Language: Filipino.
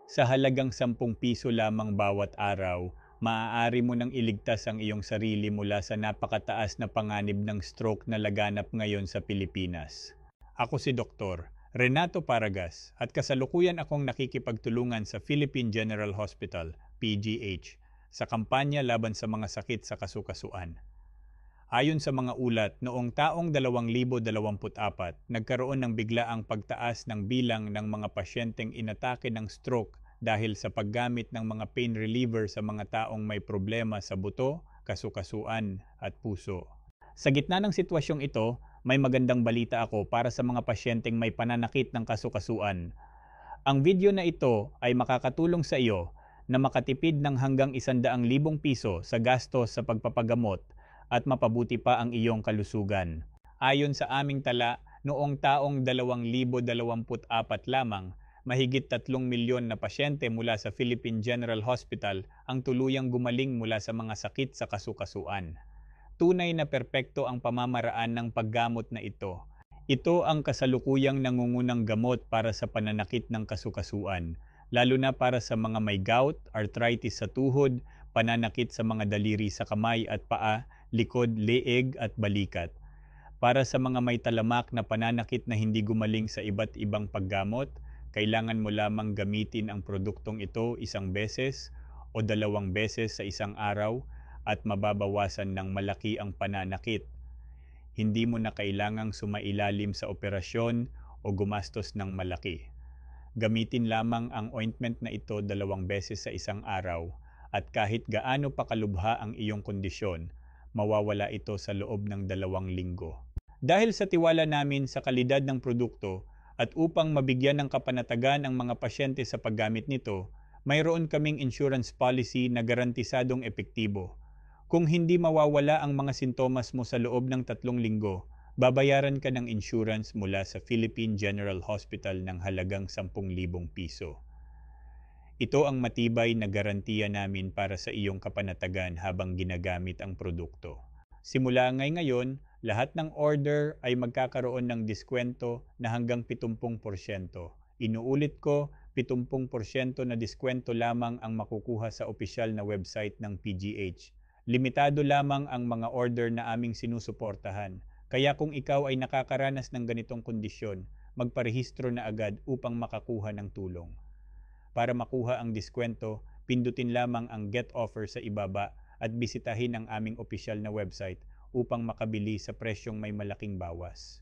Sa halagang 10 piso lamang bawat araw, maaari mo nang iligtas ang iyong sarili mula sa napakataas na panganib ng stroke na laganap ngayon sa Pilipinas. Ako si Dr. Renato Paragas at kasalukuyan akong nakikipagtulungan sa Philippine General Hospital, PGH, sa kampanya laban sa mga sakit sa kasukasuan. Ayon sa mga ulat, noong taong 2024, nagkaroon ng biglaang pagtaas ng bilang ng mga pasyenteng inatake ng stroke dahil sa paggamit ng mga pain reliever sa mga taong may problema sa buto, kasukasuan at puso. Sa gitna ng sitwasyong ito, may magandang balita ako para sa mga pasyenteng may pananakit ng kasukasuan. Ang video na ito ay makakatulong sa iyo na makatipid ng hanggang 100,000 piso sa gastos sa pagpapagamot at mapabuti pa ang iyong kalusugan. Ayon sa aming tala, noong taong 2024 lamang, mahigit 3 milyon na pasyente mula sa Philippine General Hospital ang tuluyang gumaling mula sa mga sakit sa kasukasuan. Tunay na perpekto ang pamamaraan ng paggamot na ito. Ito ang kasalukuyang nangungunang gamot para sa pananakit ng kasukasuan, lalo na para sa mga may gout, arthritis sa tuhod, pananakit sa mga daliri sa kamay at paa, likod, leeg at balikat. Para sa mga may talamak na pananakit na hindi gumaling sa iba't ibang paggamot, kailangan mo lamang gamitin ang produktong ito 1 beses o 2 beses sa isang araw at mababawasan ng malaki ang pananakit. Hindi mo na kailangang sumailalim sa operasyon o gumastos ng malaki. Gamitin lamang ang ointment na ito 2 beses sa isang araw at kahit gaano pa kalubha ang iyong kondisyon, mawawala ito sa loob ng 2 linggo. Dahil sa tiwala namin sa kalidad ng produkto at upang mabigyan ng kapanatagan ang mga pasyente sa paggamit nito, mayroon kaming insurance policy na garantisadong epektibo. Kung hindi mawawala ang mga sintomas mo sa loob ng 3 linggo, babayaran ka ng insurance mula sa Philippine General Hospital ng halagang 10,000 piso. Ito ang matibay na garantiya namin para sa iyong kapanatagan habang ginagamit ang produkto. Simula ngayon, lahat ng order ay magkakaroon ng diskwento na hanggang 70%. Inuulit ko, 70% na diskwento lamang ang makukuha sa opisyal na website ng PGH. Limitado lamang ang mga order na aming sinusuportahan. Kaya kung ikaw ay nakakaranas ng ganitong kondisyon, magparehistro na agad upang makakuha ng tulong. Para makuha ang diskwento, pindutin lamang ang Get Offer sa ibaba at bisitahin ang aming opisyal na website upang makabili sa presyong may malaking bawas.